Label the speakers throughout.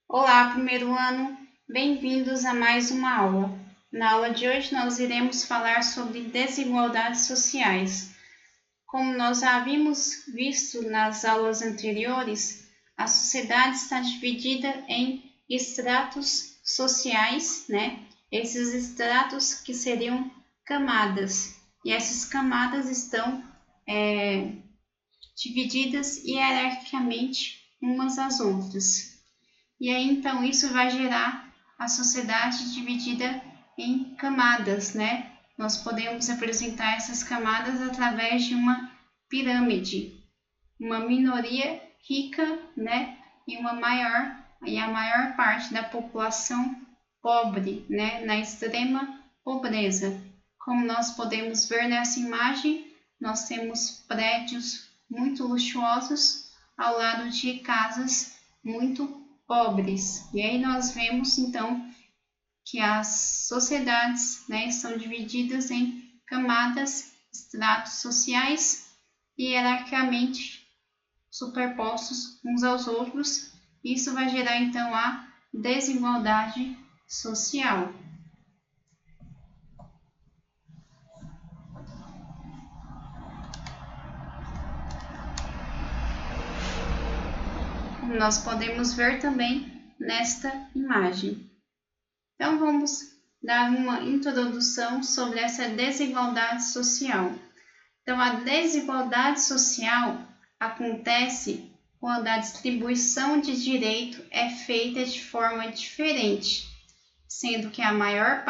Speaker 1: Olá, primeiro ano! Bem-vindos a mais uma aula. Na aula de hoje, nós iremos falar sobre desigualdades sociais. Como nós já havíamos visto nas aulas anteriores, a sociedade está dividida em estratos sociais, né? Esses estratos que seriam camadas, e essas camadas estão divididas hierarquicamente umas às outras. E aí, então, isso vai gerar a sociedade dividida em camadas, né? Nós podemos representar essas camadas através de uma pirâmide. Uma minoria rica, né? E a maior parte da população pobre, né? Na extrema pobreza. Como nós podemos ver nessa imagem, nós temos prédios muito luxuosos ao lado de casas muito pobres. E aí nós vemos então que as sociedades, né, estão divididas em camadas, estratos sociais e hierarquicamente superpostos uns aos outros. Isso vai gerar então a desigualdade social. Como nós podemos ver também nesta imagem. Então vamos dar uma introdução sobre essa desigualdade social. Então, a desigualdade social acontece quando a distribuição de direito é feita de forma diferente, sendo que a maior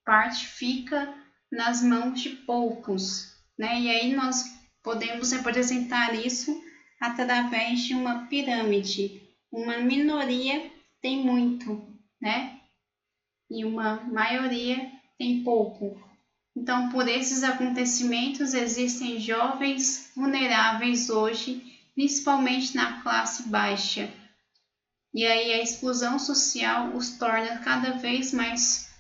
Speaker 1: parte fica nas mãos de poucos, né? E aí nós podemos representar isso através de uma pirâmide. Uma minoria tem muito, né? E uma maioria tem pouco. Então, por esses acontecimentos, existem jovens vulneráveis hoje, principalmente na classe baixa. E aí a exclusão social os torna cada vez mais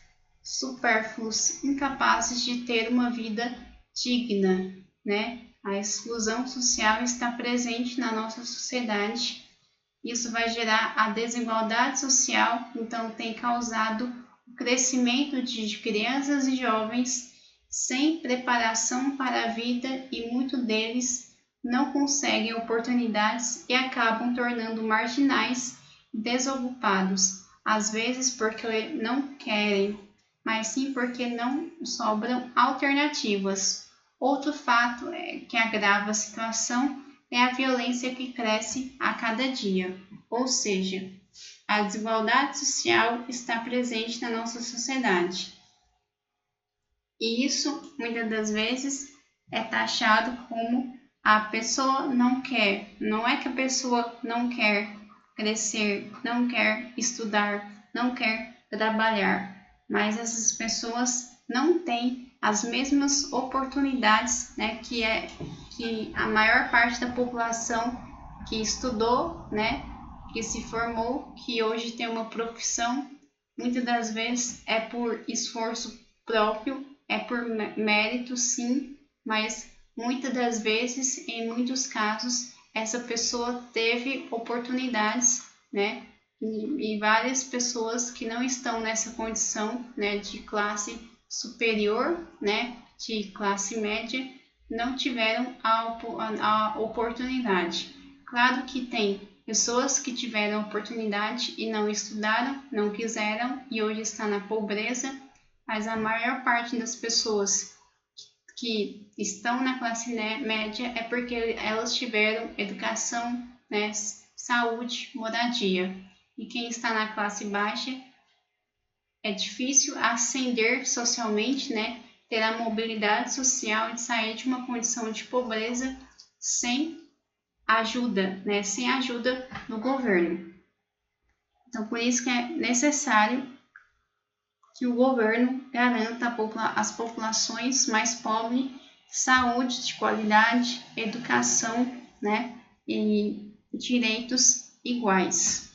Speaker 1: supérfluos, incapazes de ter uma vida digna, né? A exclusão social está presente na nossa sociedade. Isso vai gerar a desigualdade social, então tem causado o crescimento de crianças e jovens sem preparação para a vida e muitos deles não conseguem oportunidades e acabam tornando marginais e desocupados, às vezes porque não querem, mas sim porque não sobram alternativas. Outro fato que agrava a situação é a violência que cresce a cada dia, ou seja, a desigualdade social está presente na nossa sociedade. E isso, muitas das vezes, é taxado como a pessoa não quer. Não é que a pessoa não quer crescer, não quer estudar, não quer trabalhar, mas essas pessoas não têm as mesmas oportunidades, né, que a maior parte da população que estudou, né, que se formou, que hoje tem uma profissão, muitas das vezes é por esforço próprio, é por mérito, sim, mas muitas das vezes, em muitos casos, essa pessoa teve oportunidades, né? E várias pessoas que não estão nessa condição, né, de classe superior, né, de classe média, não tiveram a oportunidade. Claro que tem pessoas que tiveram oportunidade e não estudaram, não quiseram e hoje está na pobreza, mas a maior parte das pessoas que estão na classe média é porque elas tiveram educação, né, saúde, moradia. E quem está na classe baixa é difícil ascender socialmente, né, ter a mobilidade social de sair de uma condição de pobreza sem ajuda, né, sem ajuda do governo. Então, por isso que é necessário que o governo garanta às populações mais pobres saúde de qualidade, educação, né, e direitos iguais.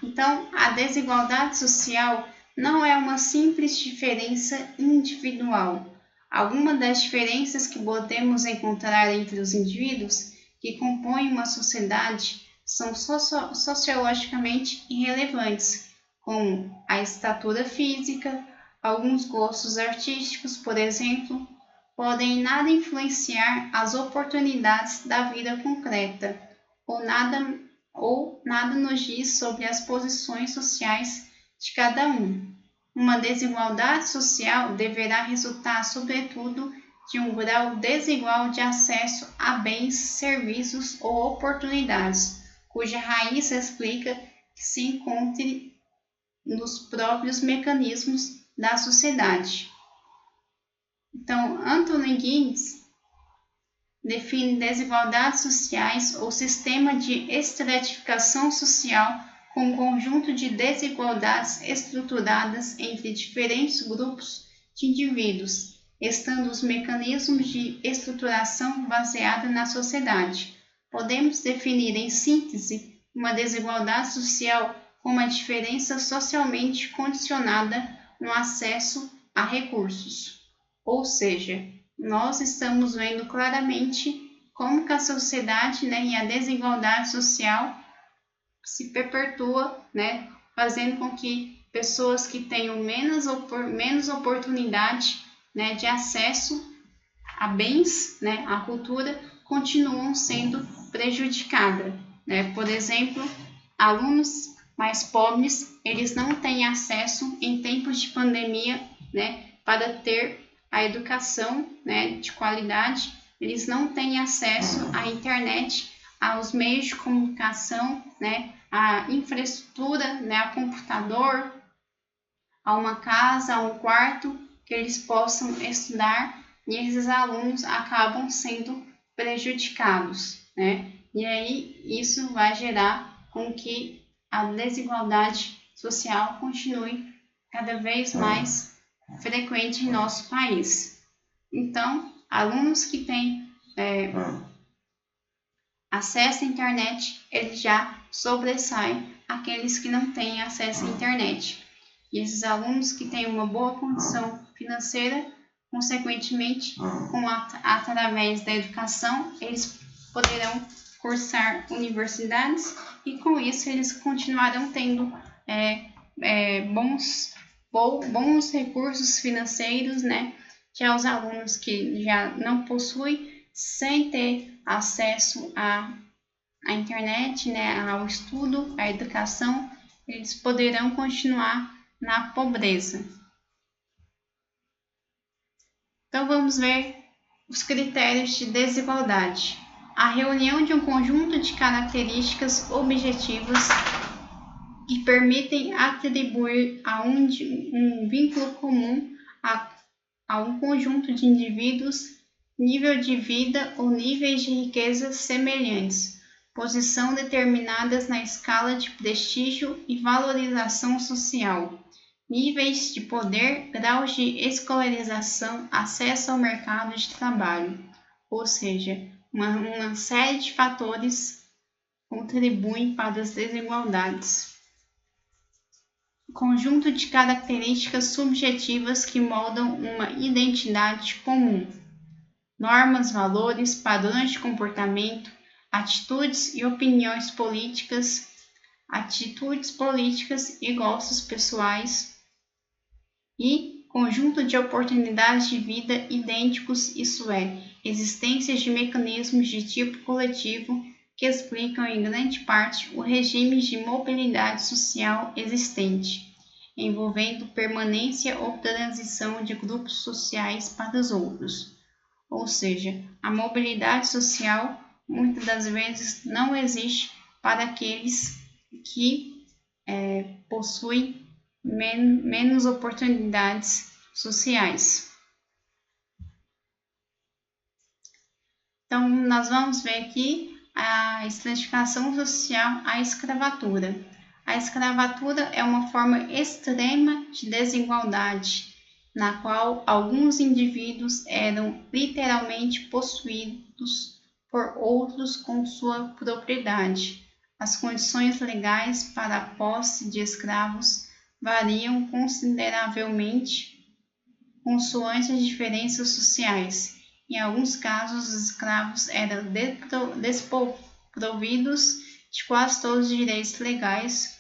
Speaker 1: Então, a desigualdade social não é uma simples diferença individual. Algumas das diferenças que podemos encontrar entre os indivíduos que compõem uma sociedade são sociologicamente irrelevantes, como a estatura física, alguns gostos artísticos, por exemplo, podem nada influenciar as oportunidades da vida concreta, ou nada nos diz sobre as posições sociais de cada um. Uma desigualdade social deverá resultar, sobretudo, de um grau desigual de acesso a bens, serviços ou oportunidades, cuja raiz explica que se encontre nos próprios mecanismos da sociedade. Então, Anthony Giddens define desigualdades sociais ou sistema de estratificação social como um conjunto de desigualdades estruturadas entre diferentes grupos de indivíduos, estando os mecanismos de estruturação baseados na sociedade. Podemos definir, em síntese, uma desigualdade social como a diferença socialmente condicionada no acesso a recursos. Ou seja, nós estamos vendo claramente como que a sociedade, e a desigualdade social se perpetua, fazendo com que pessoas que tenham menos oportunidade, de acesso a bens, à cultura, continuam sendo prejudicadas. Por exemplo, alunos mais pobres, eles não têm acesso em tempos de pandemia, para ter a educação, de qualidade, eles não têm acesso à internet, aos meios de comunicação, à infraestrutura, a computador, a uma casa, a um quarto, que eles possam estudar, e esses alunos acabam sendo prejudicados, E aí isso vai gerar com que a desigualdade social continue cada vez mais frequente em nosso país. Então, alunos que têm acesso à internet, eles já sobressaem aqueles que não têm acesso à internet. E esses alunos que têm uma boa condição financeira, consequentemente, através da educação, eles poderão cursar universidades e, com isso, eles continuarão tendo bons recursos financeiros, Já os alunos que já não possuem, sem ter acesso à internet, ao estudo, à educação, eles poderão continuar na pobreza. Então, vamos ver os critérios de desigualdade. A reunião de um conjunto de características objetivas que permitem atribuir a um vínculo comum a um conjunto de indivíduos, nível de vida ou níveis de riqueza semelhantes, posição determinadas na escala de prestígio e valorização social, níveis de poder, graus de escolarização, acesso ao mercado de trabalho, ou seja, uma série de fatores contribuem para as desigualdades. Conjunto de características subjetivas que moldam uma identidade comum. Normas, valores, padrões de comportamento, atitudes e opiniões políticas, e gostos pessoais, e conjunto de oportunidades de vida idênticos, isso é, existência de mecanismos de tipo coletivo que explicam em grande parte o regime de mobilidade social existente, envolvendo permanência ou transição de grupos sociais para os outros. Ou seja, a mobilidade social muitas das vezes não existe para aqueles que possuem menos oportunidades sociais. Então, nós vamos ver aqui a estratificação social, a escravatura. A escravatura é uma forma extrema de desigualdade, na qual alguns indivíduos eram literalmente possuídos por outros com sua propriedade. As condições legais para a posse de escravos variam consideravelmente consoante as diferenças sociais. Em alguns casos, os escravos eram desprovidos de quase todos os direitos legais,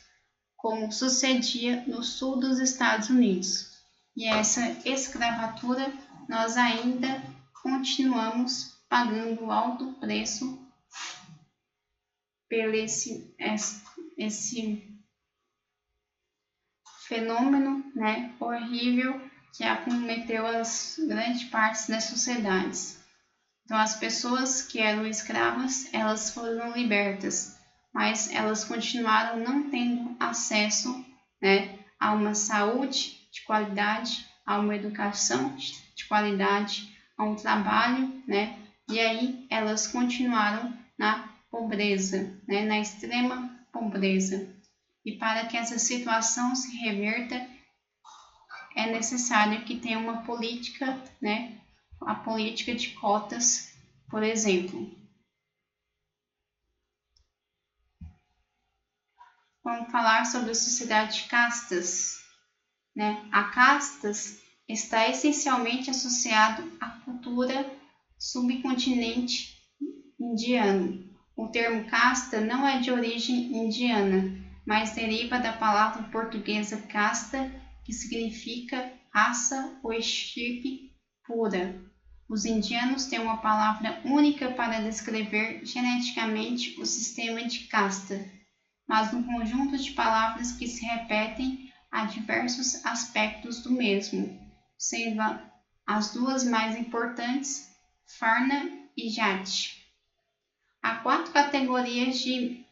Speaker 1: como sucedia no sul dos Estados Unidos. E essa escravatura nós ainda continuamos pagando alto preço por esse fenômeno, né, horrível que acometeu as grandes partes das sociedades. Então, as pessoas que eram escravas, elas foram libertas, mas elas continuaram não tendo acesso, né, a uma saúde de qualidade, a uma educação de qualidade, a um trabalho, né, e aí elas continuaram na pobreza, né, na extrema pobreza. E para que essa situação se reverta, é necessário que tenha uma política, né, a política de cotas, por exemplo. Vamos falar sobre a sociedade de castas, né? A castas está essencialmente associado à cultura subcontinente indiano. O termo casta não é de origem indiana, mas deriva da palavra portuguesa casta, que significa raça ou estirpe pura. Os indianos têm uma palavra única para descrever geneticamente o sistema de casta, mas um conjunto de palavras que se repetem a diversos aspectos do mesmo, sendo as duas mais importantes, Varna e Jati. Há 4 categorias de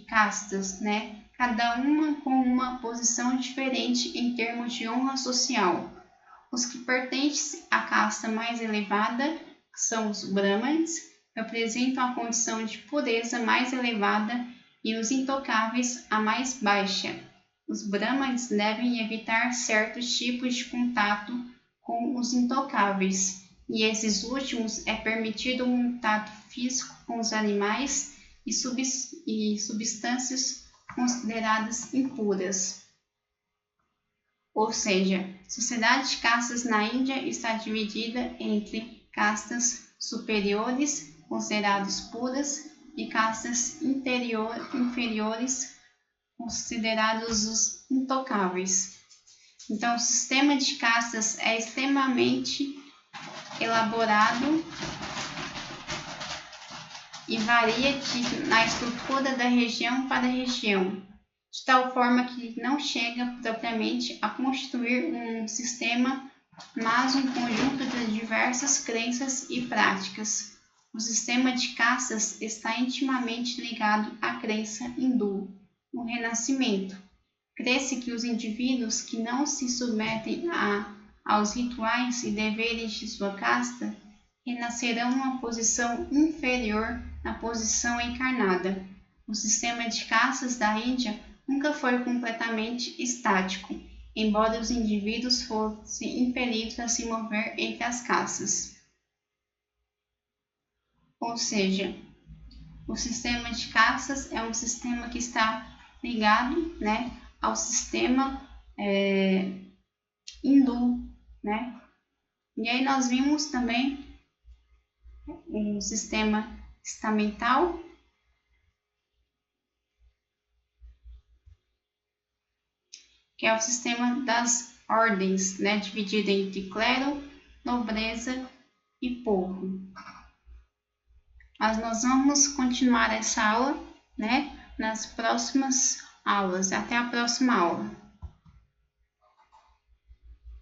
Speaker 1: castas, né? Cada uma com uma posição diferente em termos de honra social. Os que pertencem à casta mais elevada, que são os Brahmanes, representam a condição de pureza mais elevada, e os intocáveis a mais baixa. Os Brahmanes devem evitar certos tipos de contato com os intocáveis, e esses últimos é permitido um contato físico com os animais e substâncias consideradas impuras. Ou seja, a sociedade de castas na Índia está dividida entre castas superiores, consideradas puras, e castas inferiores, considerados os intocáveis. Então, o sistema de castas é extremamente elaborado e varia na estrutura da região para região, de tal forma que não chega propriamente a constituir um sistema, mas um conjunto de diversas crenças e práticas. O sistema de castas está intimamente ligado à crença hindu, o renascimento. Crê-se que os indivíduos que não se submetem aos rituais e deveres de sua casta renascerão numa posição inferior na posição encarnada. O sistema de castas da Índia nunca foi completamente estático, embora os indivíduos fossem impelidos a se mover entre as castas. Ou seja, o sistema de castas é um sistema que está ligado, né, ao sistema hindu, né? E aí nós vimos também um sistema estamental, que é o sistema das ordens, né, dividido entre clero, nobreza e povo. Mas nós vamos continuar essa aula, né, nas próximas aulas. Até a próxima aula.